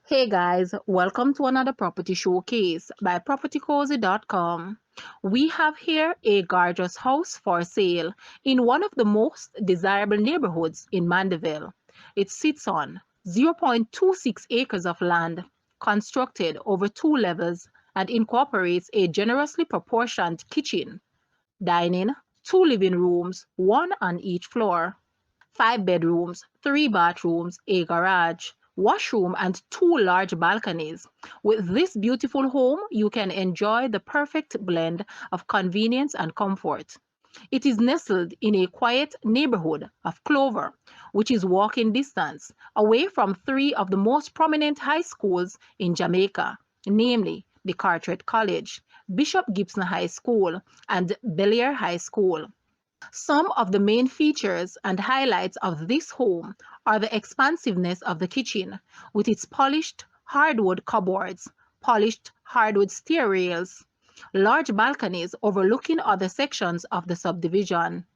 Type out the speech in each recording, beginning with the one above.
Hey guys, welcome to another property showcase by propertycozy.com. We have here a gorgeous house for sale in one of the most desirable neighborhoods in Mandeville. It sits on 0.26 acres of land, constructed over two levels, and incorporates a generously proportioned kitchen, dining, two living rooms, one on each floor, five bedrooms, three bathrooms, a garage, washroom, and two large balconies. With this beautiful home, you can enjoy the perfect blend of convenience and comfort. It is nestled in a quiet neighborhood of Clover, which is walking distance away from three of the most prominent high schools in Jamaica, namely Decarteret College, Bishop Gibson High School, and Belair High School. Some of the main features and highlights of this home are the expansiveness of the kitchen, with its polished hardwood cupboards, polished hardwood stair rails, large balconies overlooking other sections of the subdivision,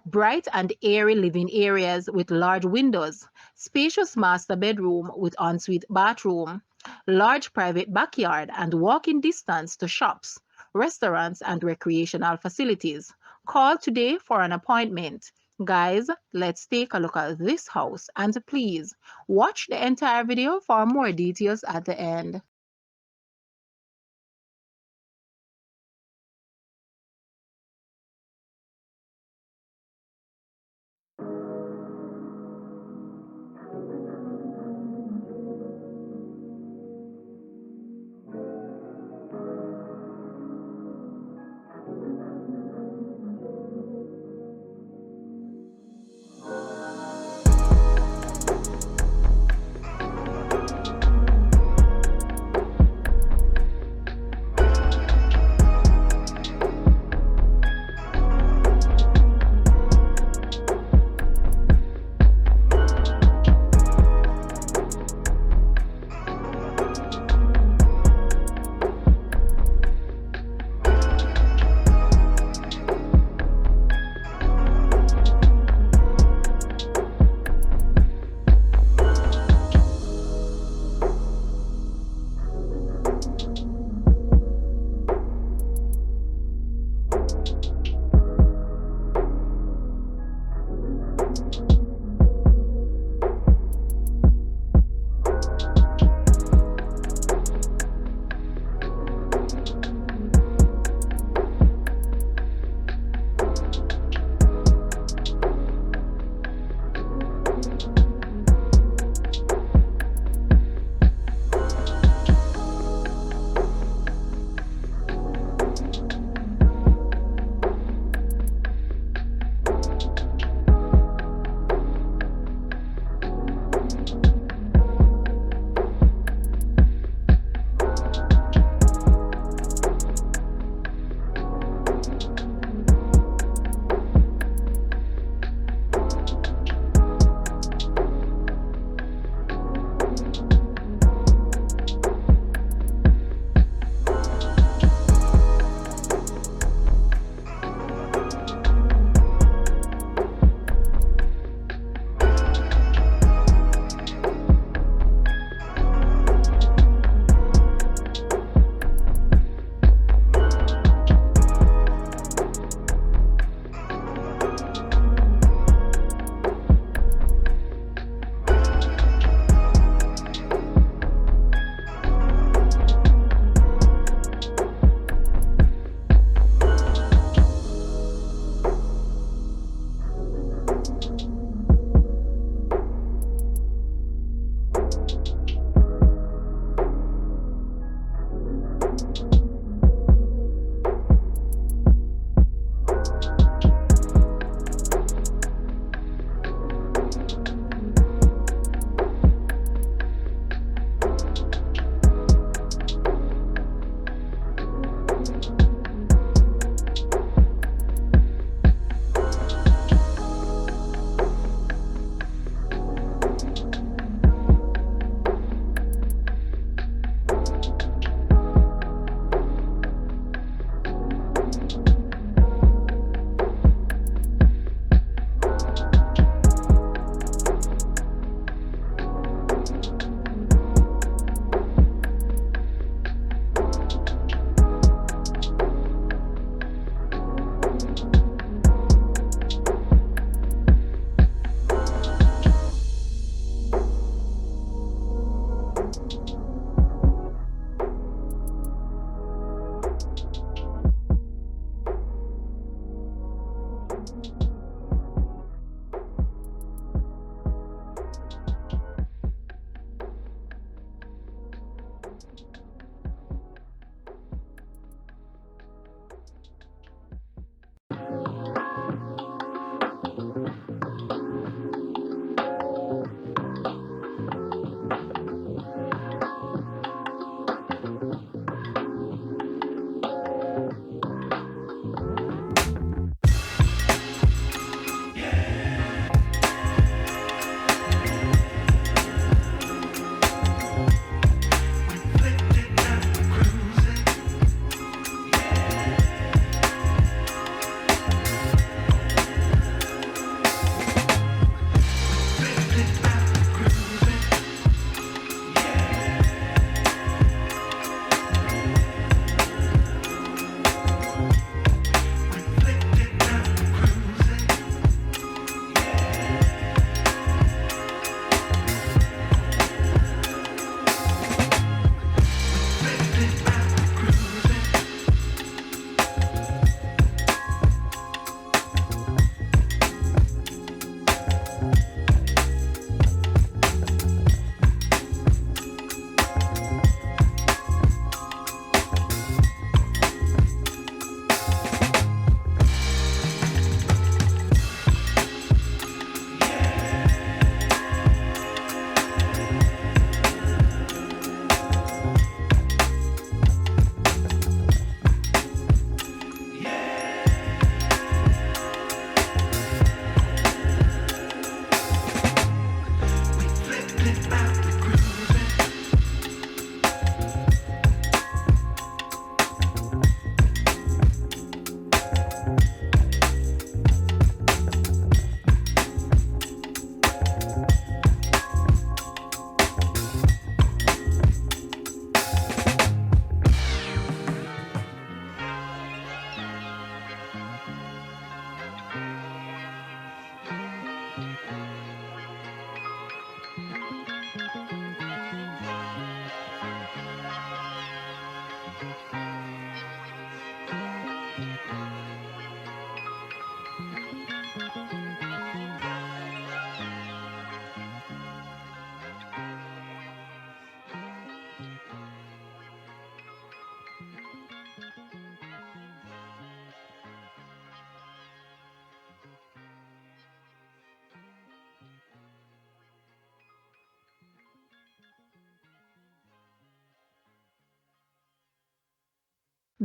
bright and airy living areas with large windows, spacious master bedroom with ensuite bathroom, large private backyard and walking distance to shops, restaurants, and recreational facilities. Call today for an appointment. Guys, let's take a look at this house and please watch the entire video for more details at the end.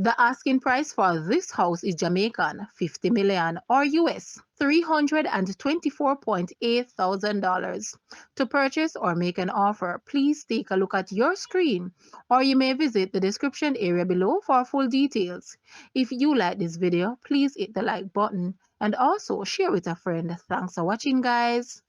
The asking price for this house is Jamaican 50 million or US $324,800. To purchase or make an offer, please take a look at your screen or you may visit the description area below for full details. If you like this video, please hit the like button and also share with a friend. Thanks for watching, guys.